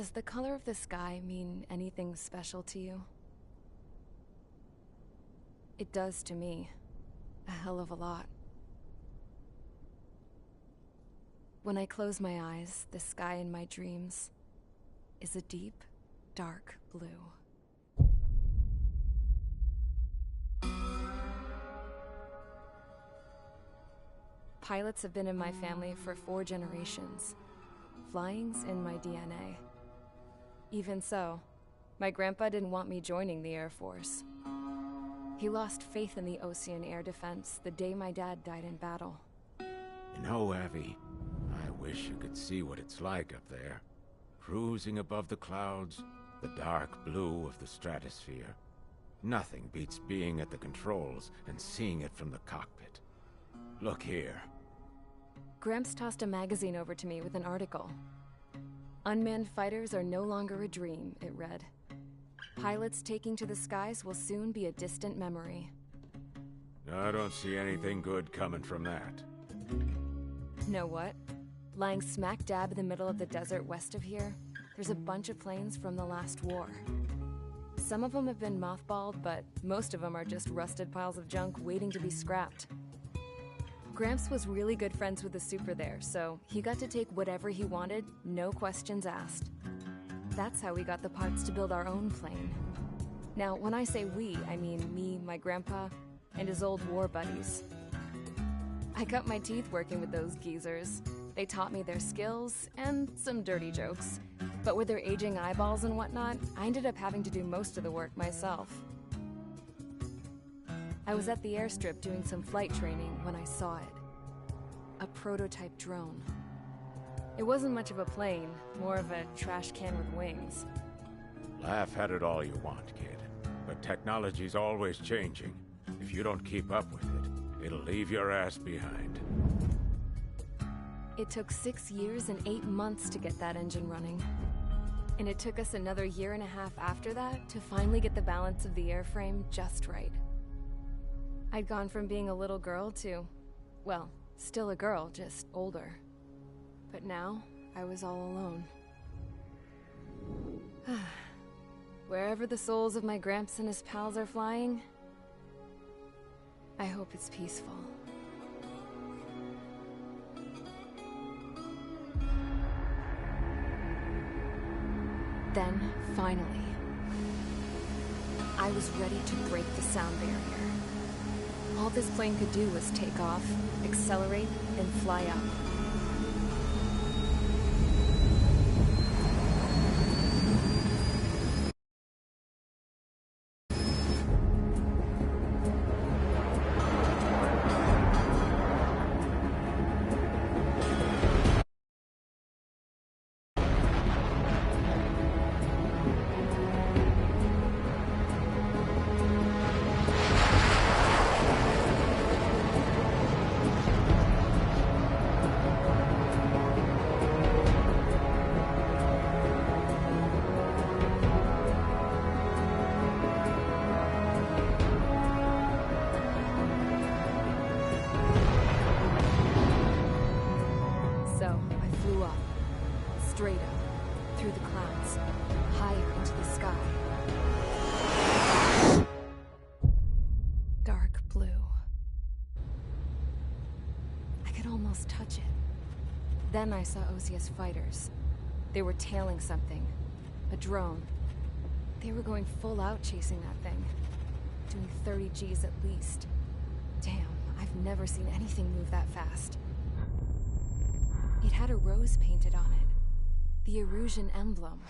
Does the color of the sky mean anything special to you? It does to me. A hell of a lot. When I close my eyes, the sky in my dreams is a deep, dark blue. Pilots have been in my family for 4 generations. Flying's in my DNA. Even so, my grandpa didn't want me joining the Air Force. He lost faith in the Osean air defense the day my dad died in battle. You know, Abby, I wish you could see what it's like up there. Cruising above the clouds, the dark blue of the stratosphere. Nothing beats being at the controls and seeing it from the cockpit. Look here. Gramps tossed a magazine over to me with an article. Unmanned fighters are no longer a dream, it read. Pilots taking to the skies will soon be a distant memory. I don't see anything good coming from that. Know what? Lying smack dab in the middle of the desert west of here, there's a bunch of planes from the last war. Some of them have been mothballed, but most of them are just rusted piles of junk waiting to be scrapped. Gramps was really good friends with the super there, so he got to take whatever he wanted, no questions asked. That's how we got the parts to build our own plane. Now, when I say we, I mean me, my grandpa, and his old war buddies. I cut my teeth working with those geezers. They taught me their skills, and some dirty jokes. But with their aging eyeballs and whatnot, I ended up having to do most of the work myself. I was at the airstrip doing some flight training when I saw it. A prototype drone. It wasn't much of a plane, more of a trash can with wings. Laugh at it all you want, kid. But technology's always changing. If you don't keep up with it, it'll leave your ass behind. It took 6 years and 8 months to get that engine running. And it took us another 1.5 years after that to finally get the balance of the airframe just right. I'd gone from being a little girl to, well, still a girl, just older. But now, I was all alone. Wherever the souls of my Gramps and his pals are flying, I hope it's peaceful. Then, finally, I was ready to break the sound barrier. All this plane could do was take off, accelerate, and fly up. Straight up, through the clouds, higher into the sky. Dark blue. I could almost touch it. Then I saw Osea's fighters. They were tailing something. A drone. They were going full out chasing that thing. Doing 30 Gs at least. Damn, I've never seen anything move that fast. It had a rose painted on it. The Erusian emblem.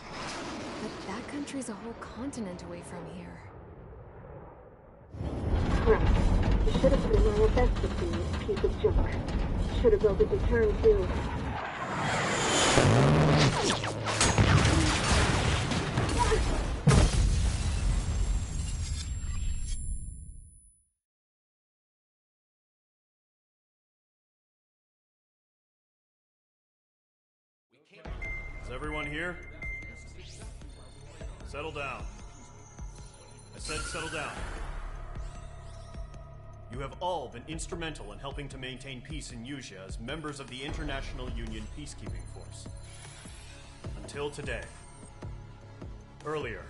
But that country's a whole continent away from here. Right. You should have been my investment in this piece of junk. Should have built a return too. Is everyone here? Settle down. I said settle down. You have all been instrumental in helping to maintain peace in Usea as members of the International Union Peacekeeping Force. Until today, Earlier,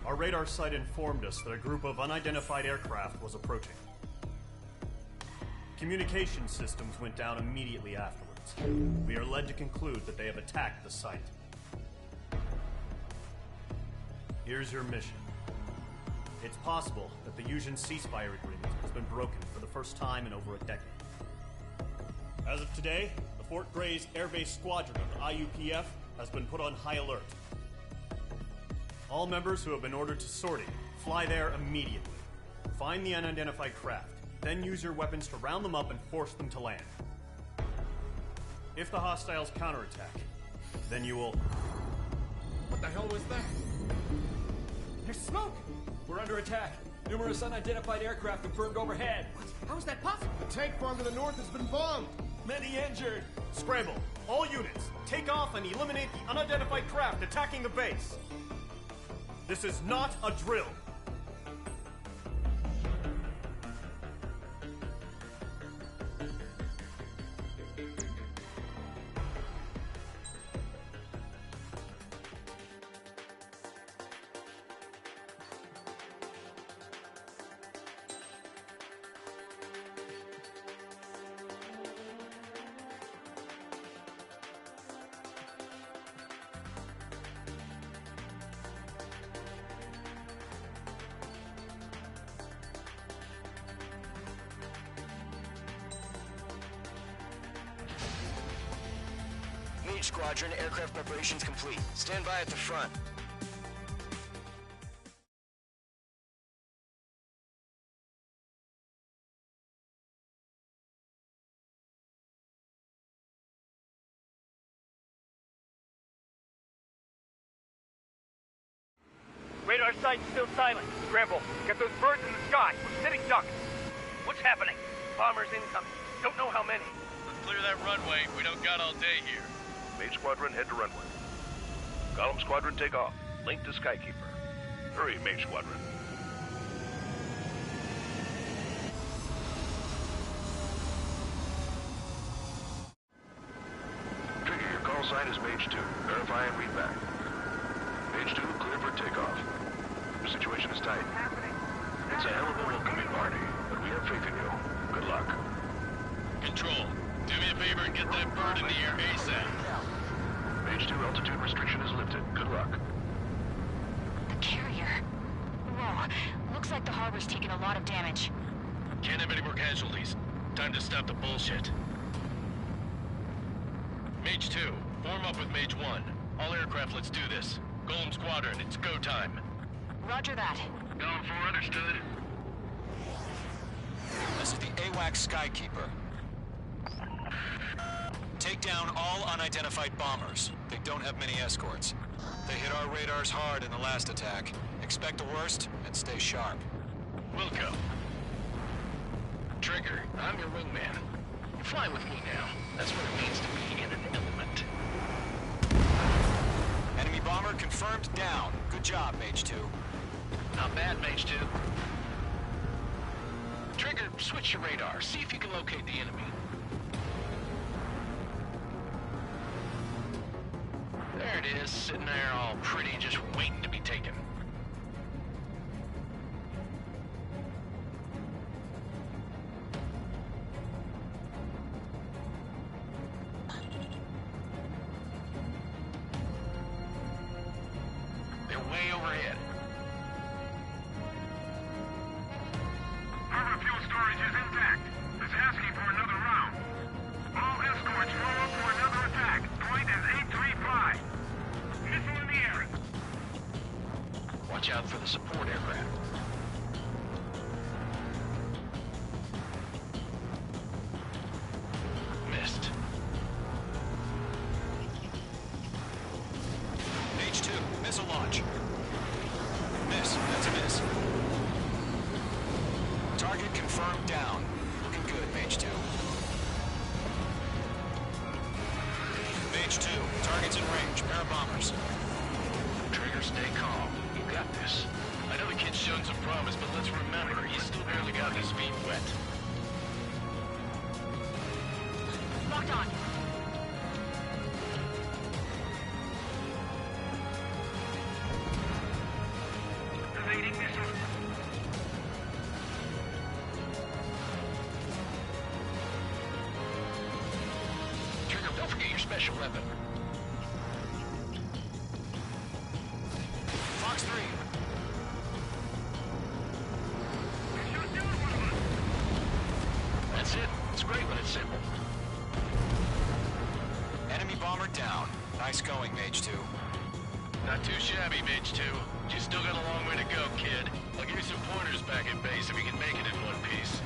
our radar site informed us that a group of unidentified aircraft was approaching. Communication systems went down immediately afterwards. We are led to conclude that they have attacked the site. Here's your mission. It's possible that the Yuzhen ceasefire agreement has been broken for the first time in over a decade. As of today, the Fort Grays Air Base Squadron of the IUPF has been put on high alert. All members who have been ordered to sortie, fly there immediately. Find the unidentified craft, then use your weapons to round them up and force them to land. If the hostiles counterattack, then you will... What the hell was that? There's smoke! We're under attack. Numerous unidentified aircraft confirmed overhead. What? How is that possible? The tank farm to the north has been bombed. Many injured. Scramble! All units, take off and eliminate the unidentified craft attacking the base! This is not a drill! Mage Squadron, aircraft preparations complete. Stand by at the front. Radar site's still silent. Scramble. Get those birds in the sky. We're sitting ducks. What's happening? Bombers incoming. Don't know how many. Let's clear that runway. We don't got all day here. Mage Squadron, head to runway. Golem Squadron, take off. Link to Skykeeper. Hurry, Mage Squadron. Trigger, your call sign is Mage 2. Verify and read back. Mage 2, clear for takeoff. The situation is tight. It's a hell of a welcoming party, but we have faith in you. Good luck. Control, do me a favor and get that bird in the air ASAP. Mage 2, altitude restriction is lifted. Good luck. The carrier. Whoa. Looks like the harbor's taken a lot of damage. Can't have any more casualties. Time to stop the bullshit. Mage 2, form up with Mage 1. All aircraft, let's do this. Golem Squadron, it's go time. Roger that. Going for understood. This is the AWACS Skykeeper. Take down all unidentified bombers. They don't have many escorts. They hit our radars hard in the last attack. Expect the worst and stay sharp. Wilco. Trigger, I'm your wingman. You fly with me now. That's what it means to be in an element. Enemy bomber confirmed down. Good job, Mage 2. Not bad, Mage 2. Trigger, switch your radar. See if you can locate the enemy. There it is, sitting there all pretty, just waiting to be taken. They're way overhead. Harbor fuel storage is intact. It's asking for another round. All escorts roll up for another attack. Point is 835. Missile in the air. Watch out for the support aircraft. Missed. Mage 2, missile launch. Miss, that's a miss. Target confirmed down. Looking good, Mage 2. Mage 2, target's in range. Pair of bombers. Trigger, stay calm. You got this. I know the kid's shown some promise, but let's remember, he's still barely got his feet wet. Locked on. Don't forget your special weapon. Fox 3. That's it. It's great when it's simple. Enemy bomber down. Nice going, Mage 2. Not too shabby, Mage 2. You still got a long way to go, kid. I'll give you some pointers back at base if you can make it in one piece.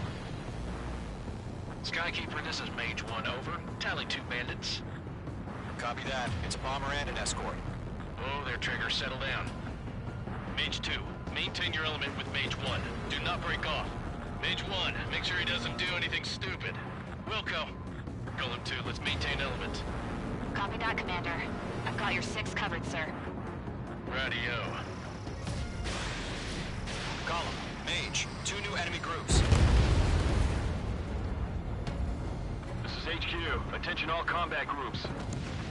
Skykeeper, this is Mage 1, over. Tally 2 bandits. Copy that. It's a bomber and an escort. Oh, there, Trigger. Settle down. Mage 2, maintain your element with Mage 1. Do not break off. Mage 1, make sure he doesn't do anything stupid. Wilco. Golem 2, let's maintain element. Copy that, Commander. I've got your 6 covered, sir. Radio. Column, Mage, 2 new enemy groups. This is HQ. Attention all combat groups.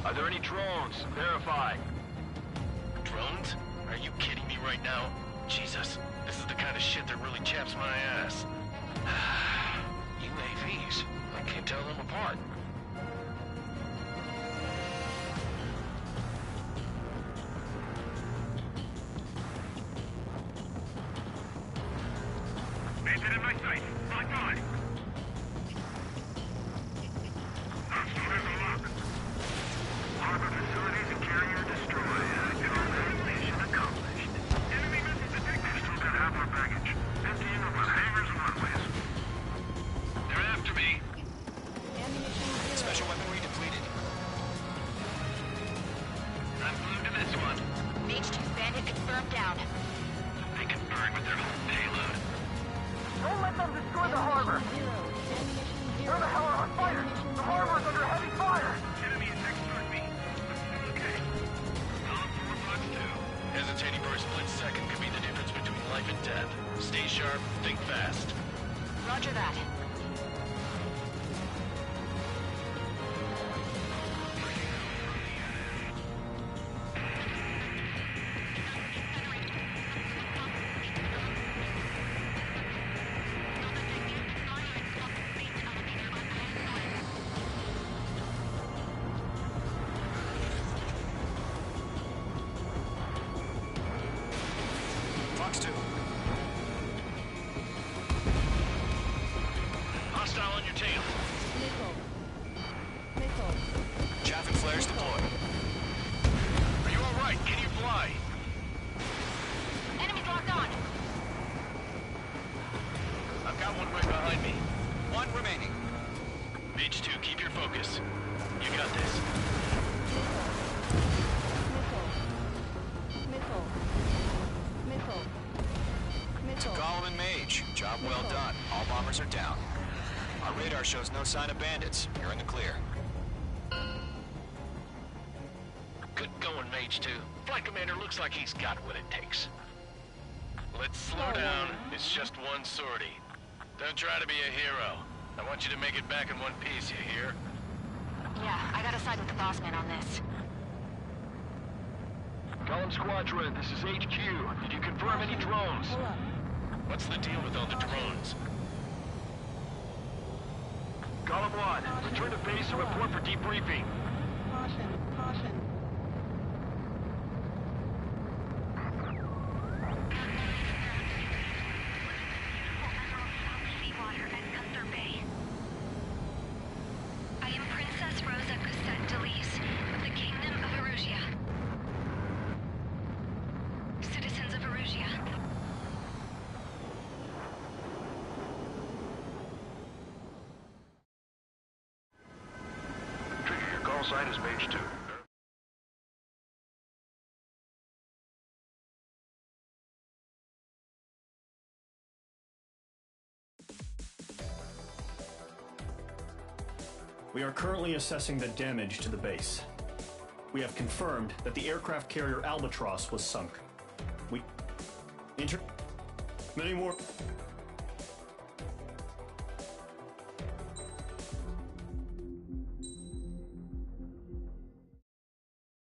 Are there any drones? Verify. Drones? Are you kidding me right now? Jesus, this is the kind of shit that really chaps my ass. UAVs. I can't tell them apart. Maintain in my sight. Lock on. Harbor facilities and carrier destroyed. Mission accomplished. Enemy missile detected. Still got half our baggage. Emptying of our hangars and runways. They're after me. Special weaponry depleted. I'm glued to this one. Mage 2's bandit confirmed down. They can burn with their whole payload. Don't let them destroy the harbor. Where the hell are our fighters? The harbor is under heavy fire. Enemy is next to me. Okay. Column 4, Fox 2. Hesitating for a split second could be the difference between life and death. Stay sharp, think fast. Roger that. Fox 2. Hostile on your tail. Chaff and flares deployed. Are you alright? Can you fly? Enemy's locked on. I've got one right behind me. 1 remaining. Mage 2, keep your focus. You got this. To Column and Mage, job well done. All bombers are down. Our radar shows no sign of bandits. You're in the clear. Good going, Mage 2. Flight Commander looks like he's got what it takes. Let's slow down. It's just one sortie. Don't try to be a hero. I want you to make it back in one piece, you hear? Yeah, I gotta side with the boss man on this. Column Squadron, this is HQ. Did you confirm any drones? What's the deal with all the drones? Column 1, return to base and report for debriefing. Caution. Seawater at Gunther Bay. I am Princess Rosa Cosette Delise of the Kingdom of Erusia. Citizens of Erusia. Trigger, your call sign is Mage 2. We are currently assessing the damage to the base. We have confirmed that the aircraft carrier Albatross was sunk. Many more.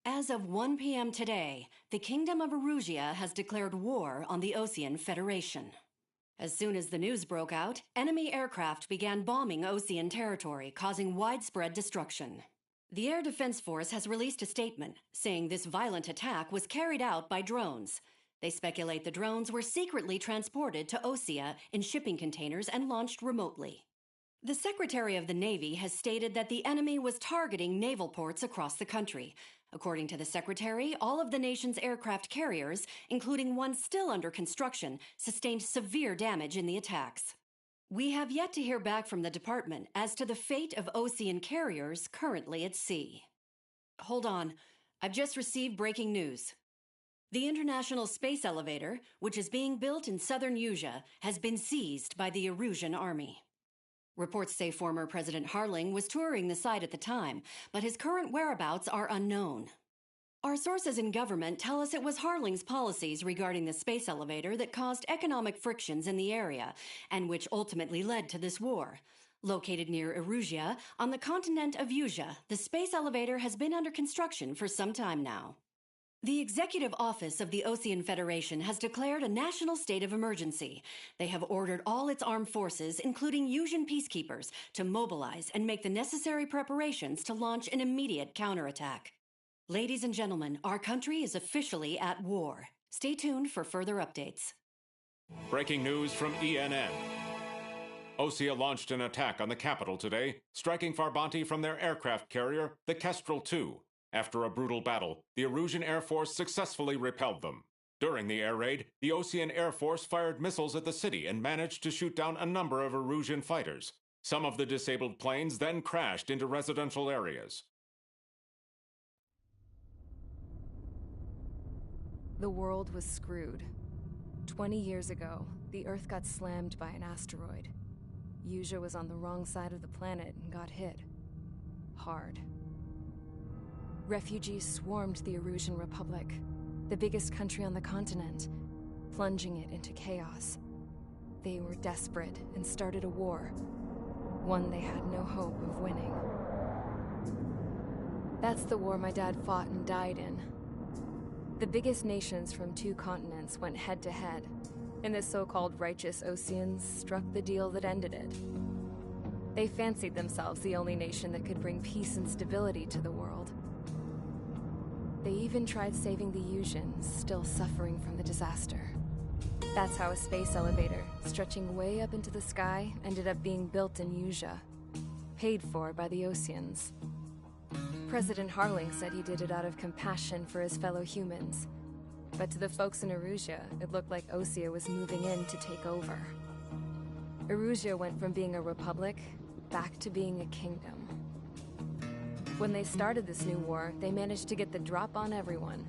As of 1 p.m. today, the Kingdom of Erusia has declared war on the Osean Federation. As soon as the news broke out, enemy aircraft began bombing Osean territory, causing widespread destruction. The Air Defense Force has released a statement saying this violent attack was carried out by drones. They speculate the drones were secretly transported to Osea in shipping containers and launched remotely. The Secretary of the Navy has stated that the enemy was targeting naval ports across the country. According to the Secretary, all of the nation's aircraft carriers, including one still under construction, sustained severe damage in the attacks. We have yet to hear back from the department as to the fate of Osean carriers currently at sea. Hold on. I've just received breaking news. The International Space Elevator, which is being built in southern Usea, has been seized by the Erusian army. Reports say former President Harling was touring the site at the time, but his current whereabouts are unknown. Our sources in government tell us it was Harling's policies regarding the space elevator that caused economic frictions in the area, and which ultimately led to this war. Located near Erusia, on the continent of Usea, the space elevator has been under construction for some time now. The Executive Office of the Osean Federation has declared a national state of emergency. They have ordered all its armed forces, including Usian peacekeepers, to mobilize and make the necessary preparations to launch an immediate counterattack. Ladies and gentlemen, our country is officially at war. Stay tuned for further updates. Breaking news from ENN. Osea launched an attack on the capital today, striking Farbanti from their aircraft carrier, the Kestrel II. After a brutal battle, the Erusian Air Force successfully repelled them. During the air raid, the Osean Air Force fired missiles at the city and managed to shoot down a number of Erusian fighters. Some of the disabled planes then crashed into residential areas. The world was screwed. 20 years ago, the Earth got slammed by an asteroid. Usea was on the wrong side of the planet and got hit. Hard. Refugees swarmed the Erusian Republic, the biggest country on the continent, plunging it into chaos. They were desperate and started a war, one they had no hope of winning. That's the war my dad fought and died in. The biggest nations from 2 continents went head-to-head, and the so-called righteous Oseans struck the deal that ended it. They fancied themselves the only nation that could bring peace and stability to the world. They even tried saving the Usians, still suffering from the disaster. That's how a space elevator, stretching way up into the sky, ended up being built in Usea, paid for by the Oseans. President Harling said he did it out of compassion for his fellow humans. But to the folks in Erusia, it looked like Osea was moving in to take over. Erusia went from being a republic back to being a kingdom. When they started this new war, they managed to get the drop on everyone.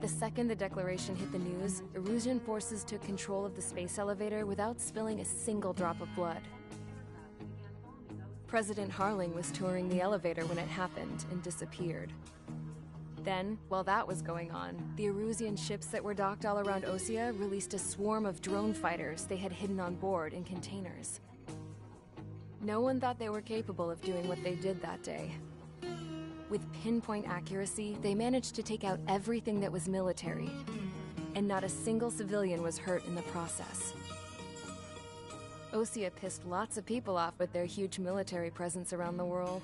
The second the declaration hit the news, Erusian forces took control of the space elevator without spilling a single drop of blood. President Harling was touring the elevator when it happened and disappeared. Then, while that was going on, the Erusian ships that were docked all around Osea released a swarm of drone fighters they had hidden on board in containers. No one thought they were capable of doing what they did that day. With pinpoint accuracy, they managed to take out everything that was military, and not a single civilian was hurt in the process. Osea pissed lots of people off with their huge military presence around the world.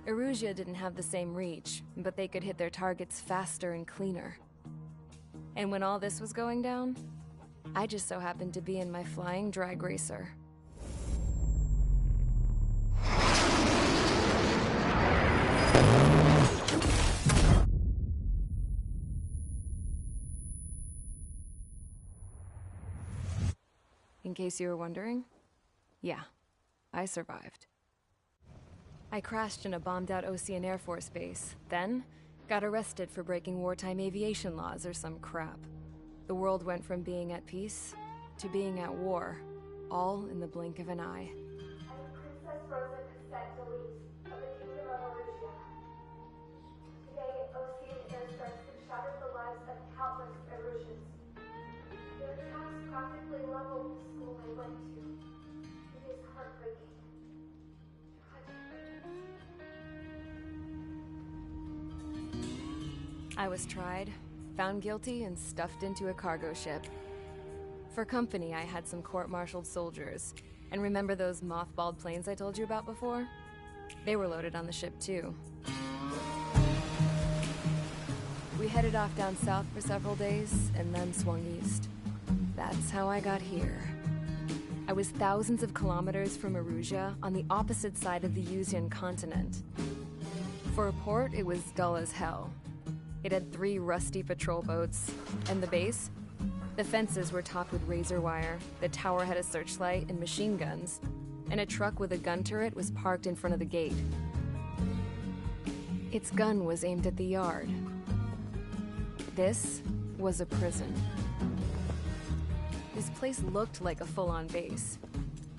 Erusia didn't have the same reach, but they could hit their targets faster and cleaner. And when all this was going down, I just so happened to be in my flying drag racer. In case you were wondering, yeah, I survived. I crashed in a bombed-out Osean Air Force base, then got arrested for breaking wartime aviation laws or some crap. The world went from being at peace to being at war, all in the blink of an eye. Princess Rosa Cassette Delise of the Kingdom of Erusia. Today, Osean airstrikes have shattered the lives of countless Erusians. Their attacks practically leveled the school they went to. It is heartbreaking. I was tried, found guilty, and stuffed into a cargo ship. For company, I had some court-martialed soldiers. And remember those mothballed planes I told you about before? They were loaded on the ship, too. We headed off down south for several days, and then swung east. That's how I got here. I was thousands of kilometers from Erusia, on the opposite side of the Yuzian continent. For a port, it was dull as hell. It had 3 rusty patrol boats, and the base? The fences were topped with razor wire, the tower had a searchlight and machine guns, and a truck with a gun turret was parked in front of the gate. Its gun was aimed at the yard. This was a prison. This place looked like a full-on base,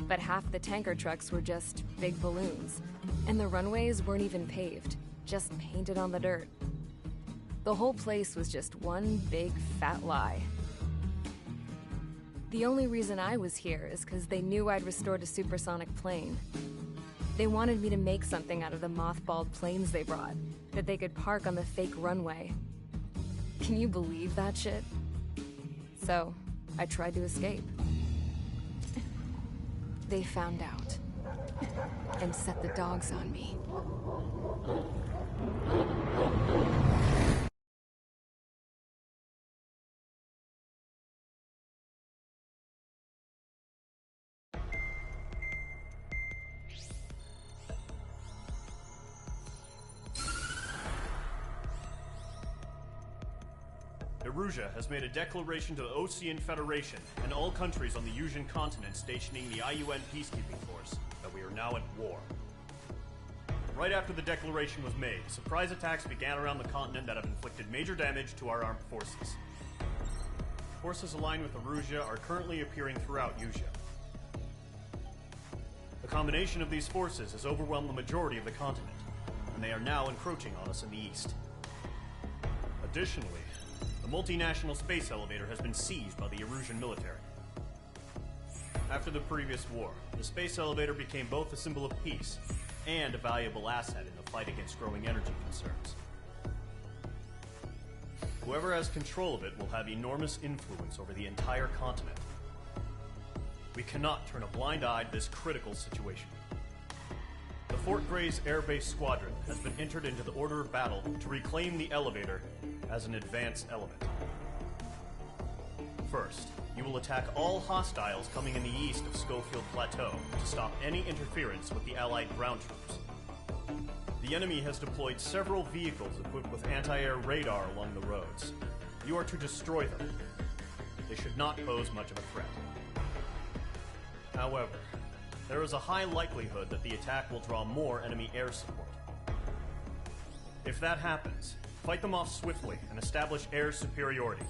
but half the tanker trucks were just big balloons, and the runways weren't even paved, just painted on the dirt. The whole place was just one big fat lie. The only reason I was here is because they knew I'd restored a supersonic plane. They wanted me to make something out of the mothballed planes they brought, that they could park on the fake runway. Can you believe that shit? So, I tried to escape. They found out, and set the dogs on me. Erusia has made a declaration to the Osean Federation and all countries on the Yuzian continent stationing the IUN peacekeeping force that we are now at war. Right after the declaration was made, surprise attacks began around the continent that have inflicted major damage to our armed forces. Forces aligned with Erusia are currently appearing throughout Yusia. The combination of these forces has overwhelmed the majority of the continent, and they are now encroaching on us in the east. Additionally, the multinational space elevator has been seized by the Erusian military. After the previous war, the space elevator became both a symbol of peace and a valuable asset in the fight against growing energy concerns. Whoever has control of it will have enormous influence over the entire continent. We cannot turn a blind eye to this critical situation. The Fort Grays Air Base Squadron has been entered into the order of battle to reclaim the elevator as an advanced element. First, you will attack all hostiles coming in the east of Schofield Plateau to stop any interference with the Allied ground troops. The enemy has deployed several vehicles equipped with anti-air radar along the roads. You are to destroy them. They should not pose much of a threat. However, there is a high likelihood that the attack will draw more enemy air support. If that happens, fight them off swiftly and establish air superiority.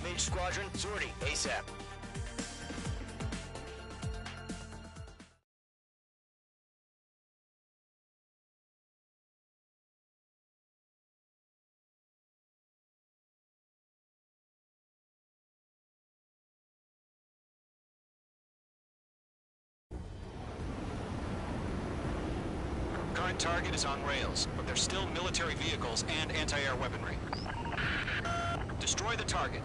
Mage Squadron, sortie, ASAP. Current target is on rails, but there's still military vehicles and anti-air weaponry. Destroy the target.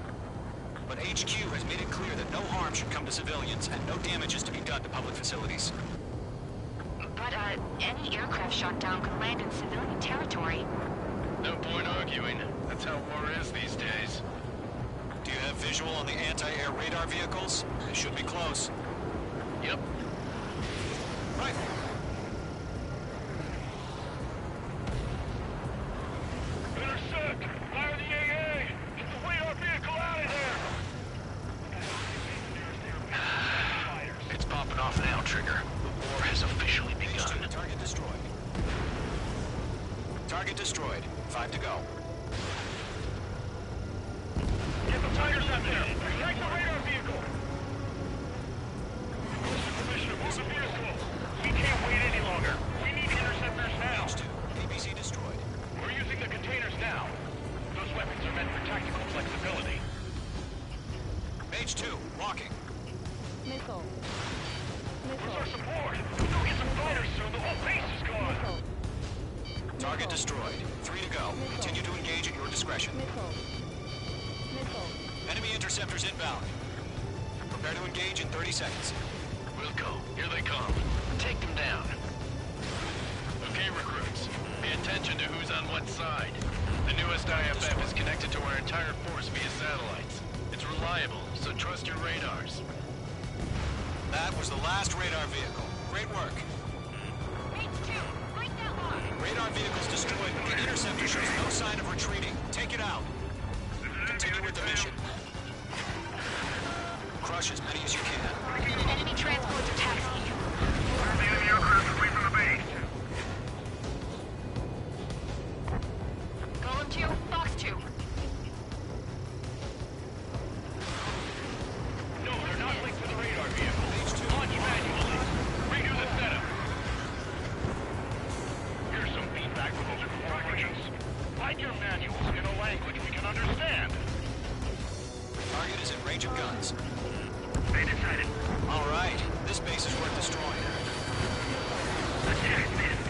But HQ has made it clear that no harm should come to civilians and no damage is to be done to public facilities. But, but any aircraft shot down could land in civilian territory. No point arguing. That's how war is these days. Do you have visual on the anti-air radar vehicles? They should be close. Yep. Right. Intercept! Fire the AA! Get the radar vehicle out of there! It's popping off now, Trigger. The war has officially begun. Target destroyed. Target destroyed. 5 to go. Get the fighters up there! Protect the radar vehicle! Commissioner, move the vehicle! We can't wait any longer. We need interceptors now. ABC destroyed. We're using the containers now. Those weapons are meant for tactical flexibility. Mage 2, walking. Missile. Where's our support? Go get some fighters soon. The whole base is gone. Target destroyed. 3 to go. Continue to engage at your discretion. Enemy interceptors inbound. Prepare to engage in 30 seconds. We'll go. Here they come. Take them down. Okay, recruits. Pay attention to who's on what side. The newest IFF is connected to our entire force via satellites. It's reliable, so trust your radars. That was the last radar vehicle. Great work. Radar vehicles destroyed. The interceptor shows no sign of retreating. Take it out. Continue with the mission. Crush as many as you can. Enemy transports are taxiing. The enemy aircraft away from the base. Golem 2, Fox 2. No, they're not linked to the radar vehicle. Launch manually. Redo the setup. Here's some feedback from those instructions. Write your manuals in a language we can understand. Target is in range of guns. They decided. All right. This base is worth destroying. Attack missed.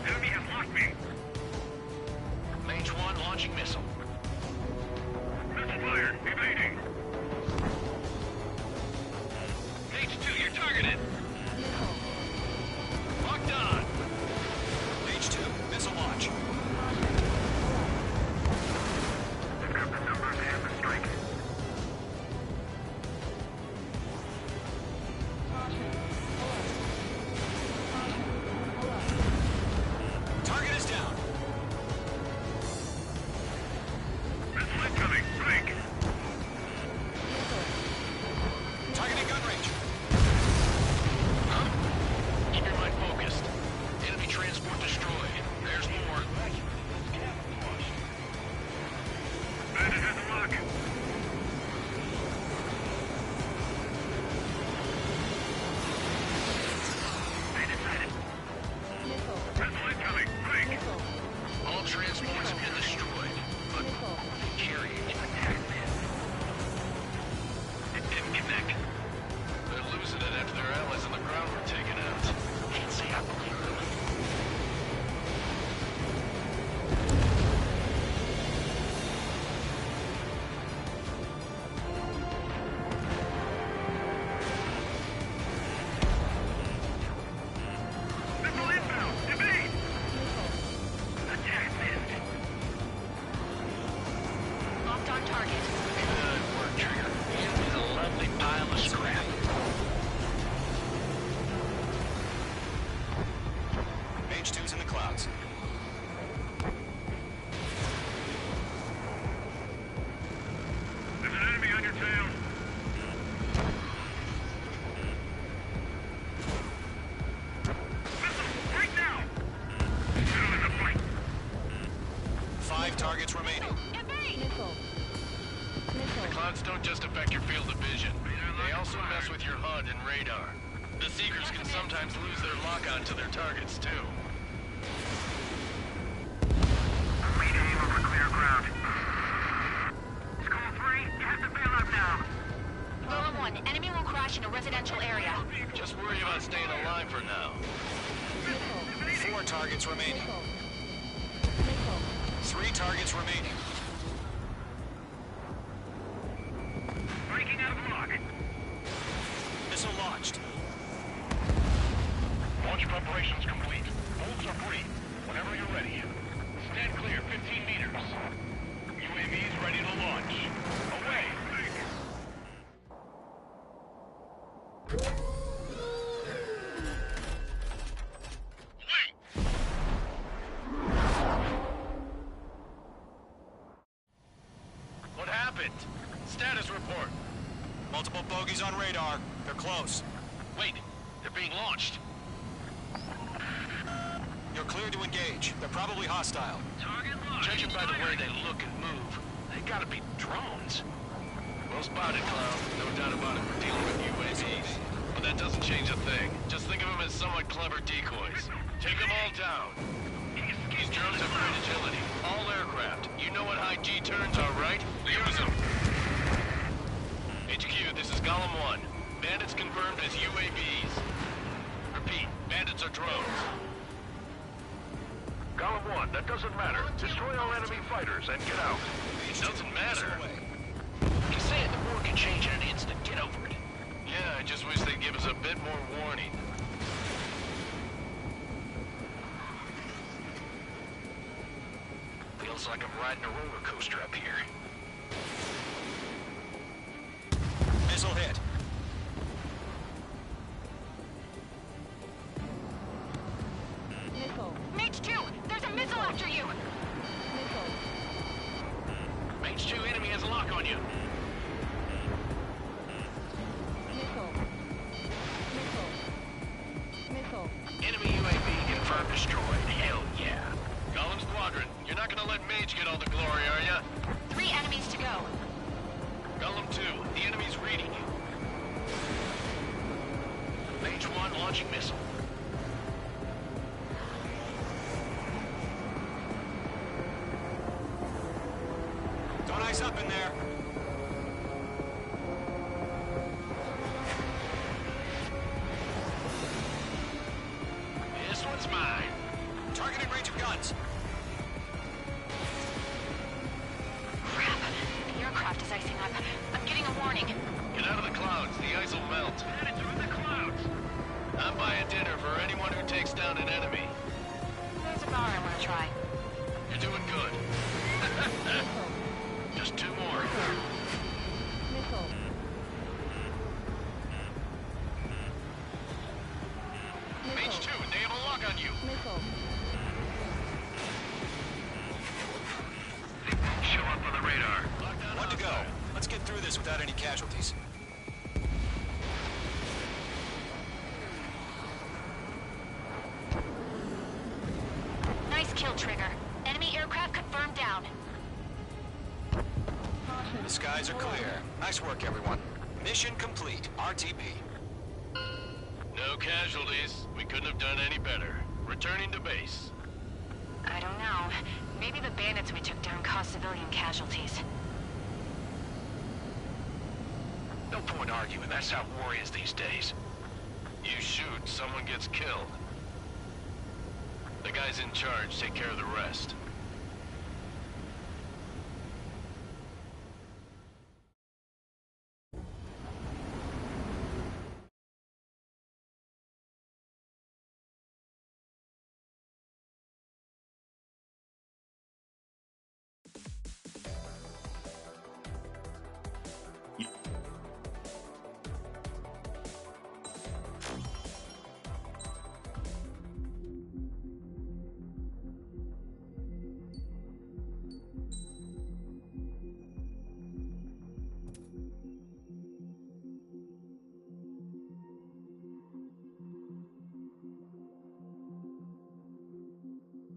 Enemy has locked me. Mage 1 launching missile. Missile fired. Evading. Mage 2, you're targeted. Locked on. Mage 2, missile launch. They've got the numbers and the strike. Target is down. Missile incoming. Break. Targeting gun range. Keep your mind focused. Enemy transport destroyed. There's more. Bandit has a lock. They decided. Missile incoming. Break. All transports have been destroyed. But carrying attack missed. It didn't connect. They're losing it after their allies on the ground were taken out. Can't say I believe them. Missile inbound. Evade. Attack missed. Locked on target. Good work, Trigger. You did a lovely pile of scrap. Mage 2's in the clouds. There's an enemy on your tail. Missile, right now! Get in the fight. 5 targets remaining. The clouds don't just affect your field of vision. They also mess with your HUD and radar. The Seekers can sometimes lose their lock-on to their targets, too. Lead aim over clear ground. Skull 3, you have to bail out now. Golem 1, enemy will crash in a residential area. Just worry about staying alive for now. 4 targets remaining. 3 targets remaining. Breaking out of lock. Status report. Multiple bogies on radar. They're close. Wait, they're being launched. You're clear to engage. They're probably hostile. Target locked. Judging by the way they look and move, they gotta be drones. Well spotted, Cloud. No doubt about it. We're dealing with UAVs. But that doesn't change a thing. Just think of them as somewhat clever decoys. Take them all down. These drones have great agility. All aircraft. You know what high G turns are, right? Use them. HQ, this is Golem 1. Bandits confirmed as UAVs. Repeat, bandits are drones. Golem 1, that doesn't matter. Destroy all enemy fighters and get out. It doesn't matter. He's saying the war can change in an instant. Get over it. Yeah, I just wish they'd give us a bit more warning. Feels like I'm riding a roller coaster up here. Missile hit. Missile. Mage 2! There's a missile after you! Missile. Mage 2 enemy has a lock on you. Missile. Missile. Missile. Enemy UAV confirmed destroyed. Hell yeah. Golem Squadron, you're not gonna let Mage get all the glory, are ya? 3 enemies to go. Golem 2, the enemy's reading you. Mage 1 launching missile. Don't ice up in there. This one's mine. Targeting range of guns. Crap. The aircraft is icing up. I'm getting a warning. Get out of the clouds, the ice will melt. Headed through the clouds. I'm buying dinner for anyone who takes down an enemy. There's a bar I want to try. You're doing good. Just 2 more. Missile. Mage 2, they have a lock on you. Missile. Show up on the radar. One to go. Let's get through this without any casualties. Nice kill, Trigger. Enemy aircraft confirmed down. The skies are clear. Nice work, everyone. Mission complete. RTB. No casualties. We couldn't have done any better. Returning to base. I don't know. Maybe the bandits we took down caused civilian casualties. No point arguing. That's how war is these days. You shoot, someone gets killed. The guys in charge take care of the rest.